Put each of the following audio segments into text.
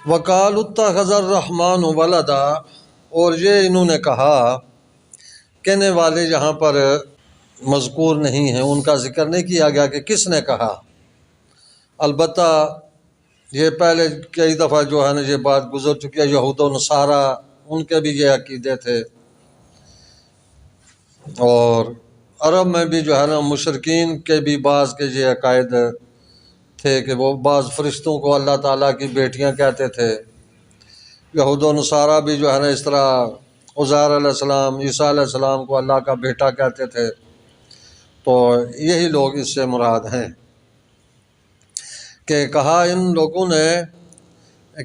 وقالوا اتخذ الرحمن ولدا، اور یہ انہوں نے کہا، کہنے والے یہاں پر مذکور نہیں ہیں، ان کا ذکر نہیں کیا گیا کہ کس نے کہا۔ البتہ یہ پہلے کئی دفعہ جو ہے نا یہ بات گزر چکی ہے، یہود و نصارہ ان کے بھی یہ عقیدے تھے، اور عرب میں بھی جو ہے نا مشرکین کے بھی بعض کے یہ عقائد تھے کہ وہ بعض فرشتوں کو اللہ تعالیٰ کی بیٹیاں کہتے تھے۔ یہود و نصارہ بھی جو ہے نا اس طرح عزیر علیہ السلام، عیسیٰ علیہ السلام کو اللہ کا بیٹا کہتے تھے، تو یہی لوگ اس سے مراد ہیں کہ کہا ان لوگوں نے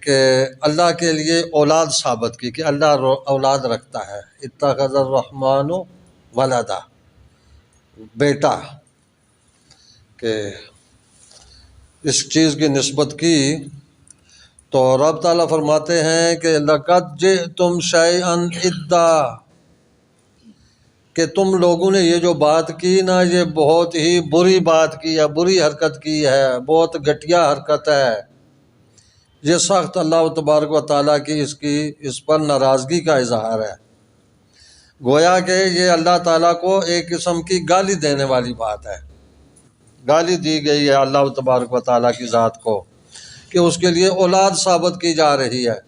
کہ اللہ کے لیے اولاد ثابت کی کہ اللہ اولاد رکھتا ہے، اتخذ الرحمن ولدا، بیٹا، کہ اس چیز کی نسبت کی، تو رب تعالیٰ فرماتے ہیں کہ لَقَدْ جِئْتُمْ شَيْئًا إِدًّا، کہ تم لوگوں نے یہ جو بات کی نا یہ بہت ہی بری بات کی ہے، بری حرکت کی ہے، بہت گھٹیا حرکت ہے، یہ سخت اللہ تبارک و تعالیٰ کی اس پر ناراضگی کا اظہار ہے، گویا کہ یہ اللہ تعالیٰ کو ایک قسم کی گالی دینے والی بات ہے، گالی دی گئی ہے اللہ تبارک و تعالیٰ کی ذات کو کہ اس کے لیے اولاد ثابت کی جا رہی ہے،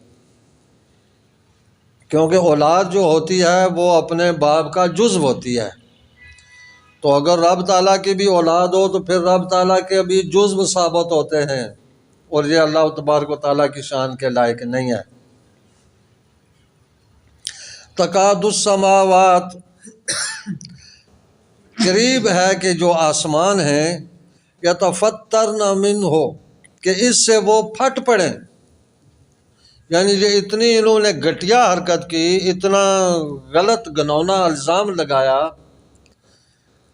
کیونکہ اولاد جو ہوتی ہے وہ اپنے باپ کا جزو ہوتی ہے، تو اگر رب تعالیٰ کی بھی اولاد ہو تو پھر رب تعالیٰ کے بھی جزو ثابت ہوتے ہیں، اور یہ اللہ تبارک و تعالیٰ کی شان کے لائق نہیں ہے۔ تکاد السماوات، قریب ہے کہ جو آسمان ہیں، یتفطرن منہ، کہ اس سے وہ پھٹ پڑیں، یعنی یہ اتنی انہوں نے گھٹیا حرکت کی، اتنا غلط گنونا الزام لگایا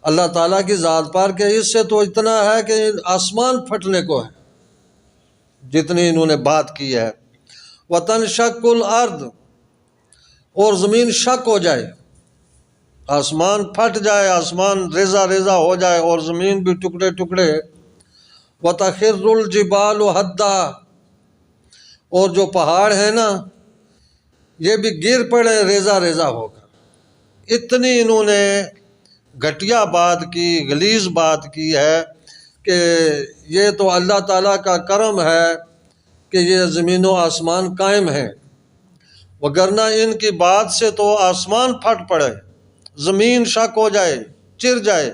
اللہ تعالیٰ کی ذات پر کہ اس سے تو اتنا ہے کہ آسمان پھٹنے کو ہے، جتنی انہوں نے بات کی ہے۔ وَتَنشَقُّ الْأَرْضُ، اور زمین شق ہو جائے، آسمان پھٹ جائے، آسمان ریزہ ریزہ ہو جائے اور زمین بھی ٹکڑے ٹکڑے۔ وَتَخِرُّ الْجِبَالُ هَدًّا، اور جو پہاڑ ہیں نا یہ بھی گر پڑے ریزہ ریزہ ہو کر، اتنی انہوں نے گھٹیا بات کی، غلیظ بات کی ہے کہ یہ تو اللہ تعالیٰ کا کرم ہے کہ یہ زمین و آسمان قائم ہیں، وگرنہ ان کی بات سے تو آسمان پھٹ پڑے، زمین شک ہو جائے، چر جائے،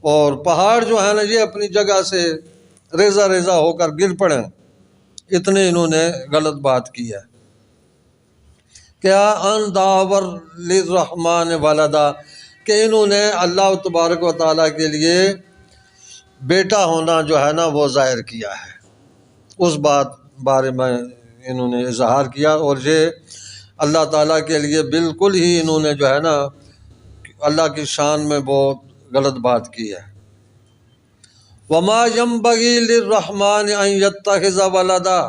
اور پہاڑ جو ہے نا یہ اپنی جگہ سے ریزہ ریزہ ہو کر گر پڑیں، اتنے انہوں نے غلط بات کی ہے۔ کیا ان داور للرحمن ولدا، کہ انہوں نے اللہ تبارک و تعالیٰ کے لیے بیٹا ہونا جو ہے نا وہ ظاہر کیا ہے، اس بارے میں انہوں نے اظہار کیا، اور یہ اللہ تعالیٰ کے لیے بالکل ہی انہوں نے جو ہے نا اللہ کی شان میں بہت غلط بات کی ہے۔ وَمَا يَنبَغِي لِلرَّحْمَنِ أَن يَتَّخِذَ وَلَدًا،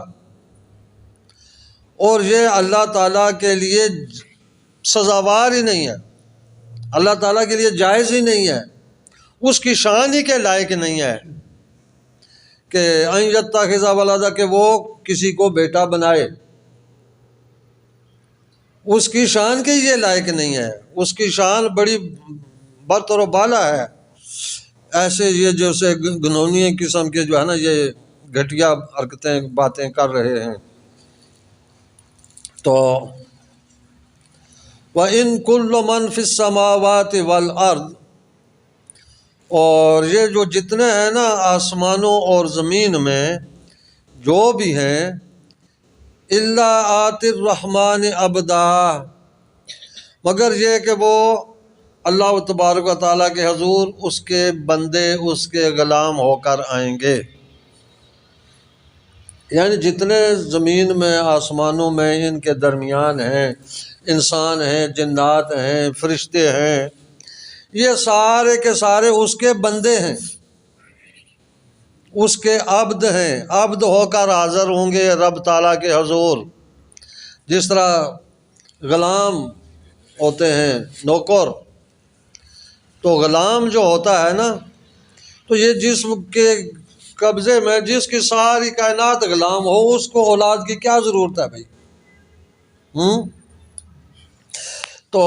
اور یہ اللہ تعالیٰ کے لیے سزاوار ہی نہیں ہے، اللہ تعالیٰ کے لیے جائز ہی نہیں ہے، اس کی شان ہی کے لائق نہیں ہے کہ أن يتخذ ولدا، کہ وہ کسی کو بیٹا بنائے، اس کی شان کے یہ لائق نہیں ہے، اس کی شان بڑی برتر و بالا ہے، ایسے یہ جیسے گنونی قسم کے جو ہے نا یہ گھٹیا حرکتیں باتیں کر رہے ہیں۔ تو وَإِن كُلُّ مَن فِي السَّمَاوَاتِ وَالْأَرْضِ، اور یہ جو جتنے ہیں نا آسمانوں اور زمین میں جو بھی ہیں، إِلَّا آتِ الرَّحْمَنِ عَبْدًا، مگر یہ کہ وہ اللہ تبارک و تعالیٰ کے حضور اس کے بندے، اس کے غلام ہو کر آئیں گے، یعنی جتنے زمین میں آسمانوں میں ان کے درمیان ہیں، انسان ہیں، جنات ہیں، فرشتے ہیں، یہ سارے کے سارے اس کے بندے ہیں، اس کے عبد ہیں، عبد ہو کر حاضر ہوں گے رب تعالیٰ کے حضور، جس طرح غلام ہوتے ہیں، نوکر، تو غلام جو ہوتا ہے نا تو یہ جسم کے قبضے میں جس کی ساری کائنات غلام ہو، اس کو اولاد کی کیا ضرورت ہے بھائی؟ تو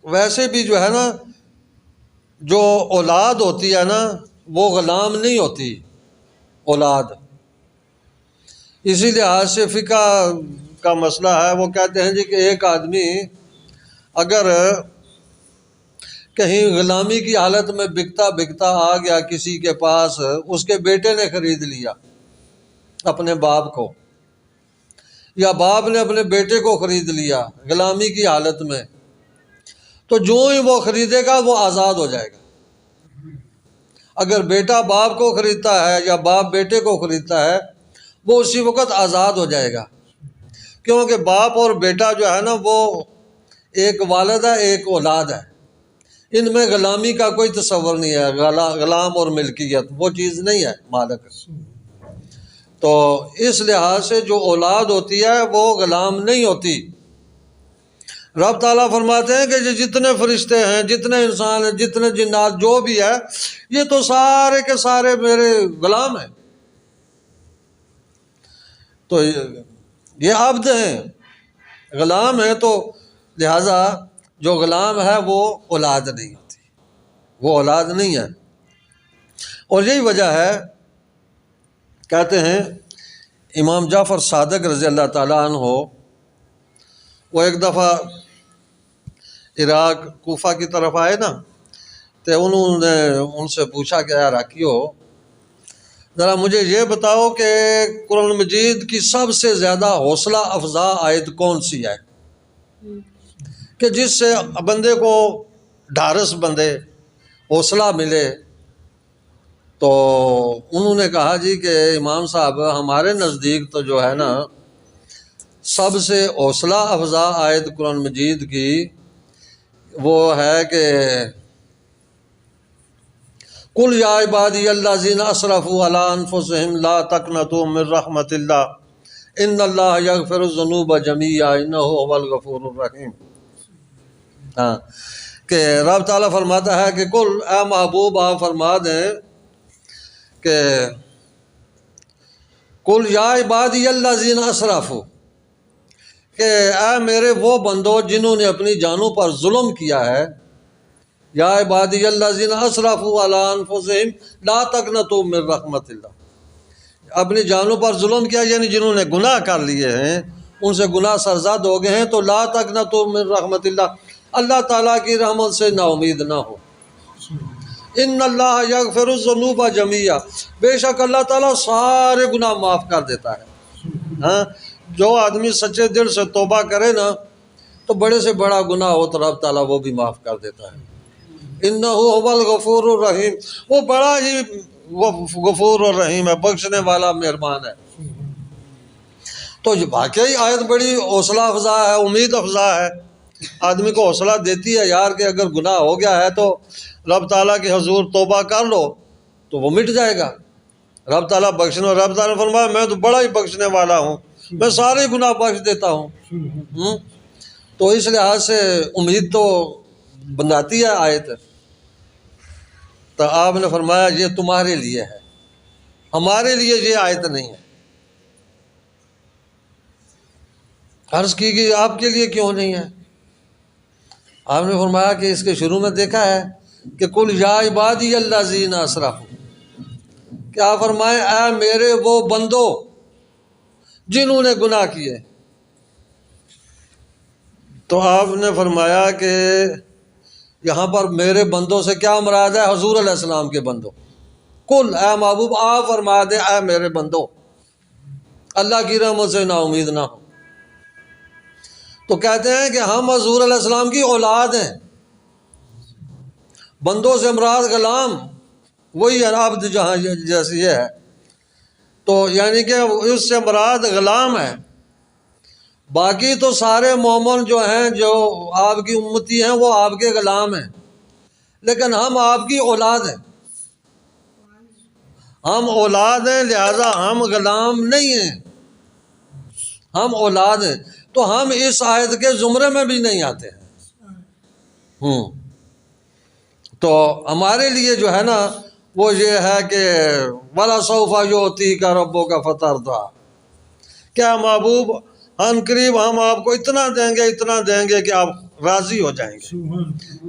ویسے بھی جو ہے نا، جو اولاد ہوتی ہے نا وہ غلام نہیں ہوتی اولاد. اسی لحاظ سے فقہ کا مسئلہ ہے، وہ کہتے ہیں جی کہ ایک آدمی اگر کہیں غلامی کی حالت میں بکتا بکتا آ گیا کسی کے پاس، اس کے بیٹے نے خرید لیا اپنے باپ کو، یا باپ نے اپنے بیٹے کو خرید لیا غلامی کی حالت میں، تو جو ہی وہ خریدے گا وہ آزاد ہو جائے گا. اگر بیٹا باپ کو خریدتا ہے یا باپ بیٹے کو خریدتا ہے، وہ اسی وقت آزاد ہو جائے گا، کیونکہ باپ اور بیٹا جو ہے نا وہ ایک والد ہے ایک اولاد ہے، ان میں غلامی کا کوئی تصور نہیں ہے. غلام اور ملکیت وہ چیز نہیں ہے مالک. تو اس لحاظ سے جو اولاد ہوتی ہے وہ غلام نہیں ہوتی. رب تعالیٰ فرماتے ہیں کہ جتنے فرشتے ہیں، جتنے انسان ہیں، جتنے جنات جو بھی ہے، یہ تو سارے کے سارے میرے غلام ہیں. تو یہ عبد ہیں، غلام ہیں، تو لہذا جو غلام ہے وہ اولاد نہیں ہوتی، وہ اولاد نہیں ہے. اور یہی وجہ ہے، کہتے ہیں امام جعفر صادق رضی اللہ تعالیٰ عنہ، وہ ایک دفعہ عراق کوفہ کی طرف آئے نا، تو انہوں نے ان سے پوچھا کہ یار عراقیو، ذرا مجھے یہ بتاؤ کہ قرآن مجید کی سب سے زیادہ حوصلہ افزا آیت کون سی ہے کہ جس سے بندے کو ڈھارس بندے، حوصلہ ملے؟ تو انہوں نے کہا جی کہ امام صاحب ہمارے نزدیک تو جو ہے نا سب سے حوصلہ افزا آیت قرآن مجید کی وہ ہے کہ قل یا عبادی الذین اسرفوا علی انفسہم لا تقنطوا من رحمت اللہ ان اللہ یغفر الذنوب جمیعا انہ هو الغفور الرحیم. ہاں، کہ رب تعالیٰ فرماتا ہے کہ قل، اے محبوب آپ فرما دیں کہ قل یا عبادی الذین اسرفوا، کہ اے میرے وہ بندو جنہوں نے اپنی جانوں پر ظلم کیا ہے. یا عبادی الذین اسرفوا علی انفسہم لا تقنطوا من رحمت اللہ، اپنی جانوں پر ظلم کیا یعنی جنہوں نے گناہ کر لیے ہیں، ان سے گناہ سرزد ہو گئے ہیں، تو لا تقنطوا من رحمت اللہ، اللہ تعالیٰ کی رحمت سے نا امید نہ ہو. ان اللہ یغفر الذنوب جمیعا، بے شک اللہ تعالیٰ سارے گناہ معاف کر دیتا ہے. ہاں، جو آدمی سچے دل سے توبہ کرے نا، تو بڑے سے بڑا گناہ ہو تو رب تعالیٰ وہ بھی معاف کر دیتا ہے. انہ هو الغفور الرحیم، وہ بڑا ہی غفور الرحیم ہے، بخشنے والا مہربان ہے. تو یہ واقعی آیت بڑی حوصلہ افزا ہے، امید افزا ہے، آدمی کو حوصلہ دیتی ہے یار کہ اگر گناہ ہو گیا ہے تو رب تعالیٰ کے حضور توبہ کر لو تو وہ مٹ جائے گا. رب تعالیٰ بخشنے، رب تعالیٰ نے فرمایا میں تو بڑا ہی بخشنے والا ہوں، میں سارے گناہ بخش دیتا ہوں. تو اس لحاظ سے امید تو بناتی ہے آیت. تو آپ نے فرمایا یہ تمہارے لیے ہے، ہمارے لیے یہ آیت نہیں ہے. عرض کی کہ آپ کے لیے کیوں نہیں ہے؟ آپ نے فرمایا کہ اس کے شروع میں دیکھا ہے کہ قل یا عبادی الذین اسرفوا، کیا فرمائے اے میرے وہ بندو جنہوں نے گناہ کیے. تو آپ نے فرمایا کہ یہاں پر میرے بندوں سے کیا مراد ہے؟ حضور علیہ السلام کے بندوں. قل، اے محبوب آپ فرما دیں اے میرے بندو اللہ کی رحمت سے نا امید نہ ہو. تو کہتے ہیں کہ ہم حضور علیہ السلام کی اولاد ہیں. بندوں سے مراد غلام وہی ہے، عبد جہاں جیسے یہ ہے، تو یعنی کہ اس سے مراد غلام ہے. باقی تو سارے مومن جو ہیں جو آپ کی امتی ہیں وہ آپ کے غلام ہیں، لیکن ہم آپ کی اولاد ہیں. ہم اولاد ہیں، لہذا ہم غلام نہیں ہیں، ہم اولاد ہیں. تو ہم اس آیت کے زمرے میں بھی نہیں آتے ہیں. تو ہمارے لیے جو ہے نا وہ یہ ہے کہ وَلَسَوْفَ يُعْطِيكَ رَبُّكَ فَتَرْضَىٰ، کیا محبوب ان قریب ہم آپ کو اتنا دیں گے کہ آپ راضی ہو جائیں گے۔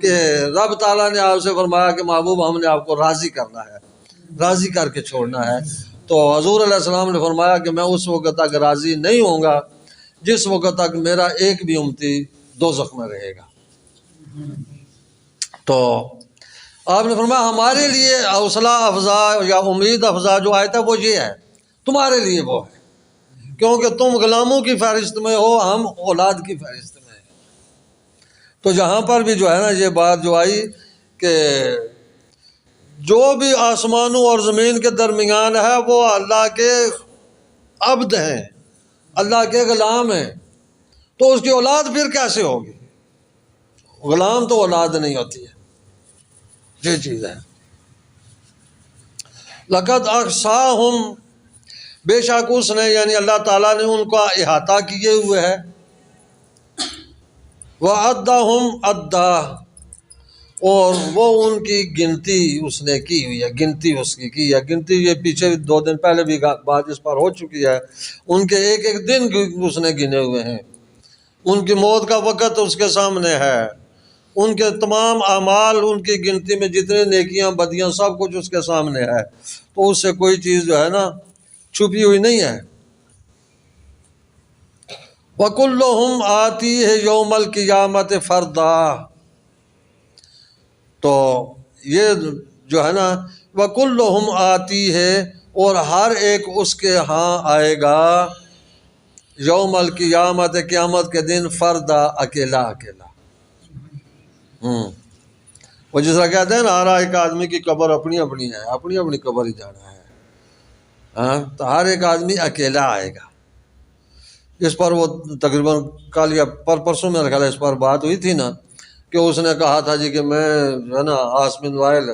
کہ رب تعالیٰ نے آپ سے فرمایا کہ محبوب ہم نے آپ کو راضی کرنا ہے، راضی کر کے چھوڑنا ہے۔ تو حضور علیہ السلام نے فرمایا کہ میں اس وقت تک راضی نہیں ہوں گا جس وقت تک میرا ایک بھی امتی دوزخ میں رہے گا۔ تو آپ نے فرمایا ہمارے لیے حوصلہ افزا یا امید افزا جو آیت ہے وہ یہ ہے، تمہارے لیے وہ ہے، کیونکہ تم غلاموں کی فہرست میں ہو، ہم اولاد کی فہرست میں ہیں۔ تو یہاں پر بھی جو ہے نا یہ بات جو آئی کہ جو بھی آسمانوں اور زمین کے درمیان ہے وہ اللہ کے عبد ہیں، اللہ کے غلام ہیں، تو اس کی اولاد پھر کیسے ہوگی؟ غلام تو اولاد نہیں ہوتی ہے، یہ چیز ہے۔ لقد احصاہم، بے شک اس نے یعنی اللہ تعالیٰ نے ان کا احاطہ کیے ہوئے ہے، وَعَدَّهُمْ عَدًّا، اور وہ ان کی گنتی اس نے کی ہوئی ہے، گنتی اس کی ہے۔ گنتی یہ پیچھے 2 دن پہلے بھی بات اس پر ہو چکی ہے، ان کے ایک ایک دن اس نے گنے ہوئے ہیں، ان کی موت کا وقت اس کے سامنے ہے، ان کے تمام اعمال، ان کی گنتی میں جتنے نیکیاں بدیاں سب کچھ اس کے سامنے ہے، تو اس سے کوئی چیز جو ہے نا چھپی ہوئی نہیں ہے۔ وَكُلُّهُمْ آتِيهِ يَوْمَ الْقِيَامَةِ فَرْدًا، تو یہ جو ہے نا وَكُلُّهُمْ آتِيهِ، اور ہر ایک اس کے ہاں آئے گا، یوم القیامت، قیامت کے دن، فردا، اکیلا اکیلا۔ وہ جس طرح کہتے ہیں نا ہر ایک آدمی کی قبر اپنی اپنی ہے، اپنی اپنی قبر ہی جانا ہے، تو ہر ایک آدمی اکیلا آئے گا۔ اس پر وہ تقریباً کل یا پرسوں میں رکھا اس پر بات ہوئی تھی نا کہ اس نے کہا تھا جی کہ میں جو ہے نا آسمین وائل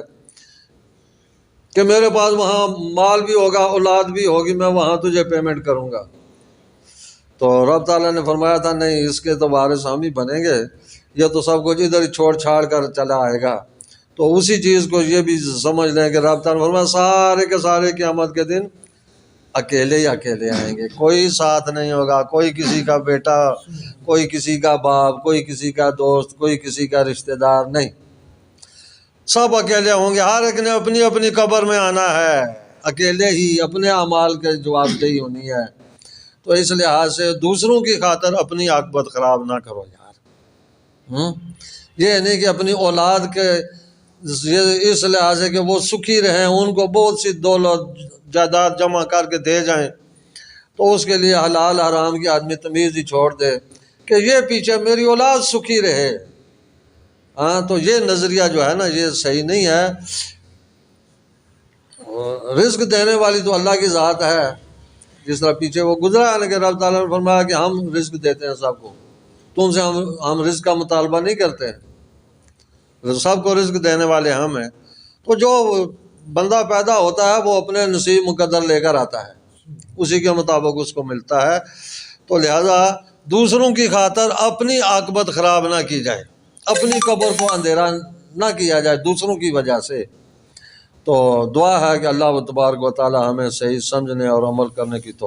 کہ میرے پاس وہاں مال بھی ہوگا، اولاد بھی ہوگی، میں وہاں تجھے پیمنٹ کروں گا۔ تو رب تعالیٰ نے فرمایا تھا نہیں، اس کے تو وارث ہم ہی بنیں گے، یہ تو سب کچھ ادھر ہی چھوڑ چھاڑ کر چلا آئے گا۔ تو اسی چیز کو یہ بھی سمجھ لیں کہ رب تعالیٰ نے فرمایا سارے کے سارے قیامت کے دن اکیلے ہی اکیلے آئیں گے، کوئی ساتھ نہیں ہوگا، کوئی کسی کا بیٹا، کوئی کسی کا باپ، کوئی کسی کا دوست، کوئی کسی کا رشتہ دار نہیں، سب اکیلے ہوں گے۔ ہر ایک نے اپنی اپنی قبر میں آنا ہے، اکیلے ہی اپنے اعمال کے جواب دہی ہونی ہے۔ تو اس لحاظ سے دوسروں کی خاطر اپنی عاقبت خراب نہ کرو یار۔ یہ نہیں کہ اپنی اولاد کے اس لحاظ سے کہ وہ سکھی رہیں، ان کو بہت سی دولت جائیداد جمع کر کے دے جائیں، تو اس کے لیے حلال حرام کی آدمی تمیز ہی چھوڑ دے کہ یہ پیچھے میری اولاد سکھی رہے۔ تو یہ نظریہ جو ہے نا یہ صحیح نہیں ہے۔ رزق دینے والی تو اللہ کی ذات ہے، جس طرح پیچھے وہ گزرا ہے کہ رب تعالیٰ نے فرمایا کہ ہم رزق دیتے ہیں سب کو، تم سے ہم رزق کا مطالبہ نہیں کرتے ہیں، سب کو رزق دینے والے ہم ہیں۔ تو جو بندہ پیدا ہوتا ہے وہ اپنے نصیب مقدر لے کر آتا ہے، اسی کے مطابق اس کو ملتا ہے۔ تو لہذا دوسروں کی خاطر اپنی عاقبت خراب نہ کی جائے، اپنی قبر کو اندھیرا نہ کیا جائے دوسروں کی وجہ سے۔ تو دعا ہے کہ اللہ تبارک و تعالی ہمیں صحیح سمجھنے اور عمل کرنے کی توفیق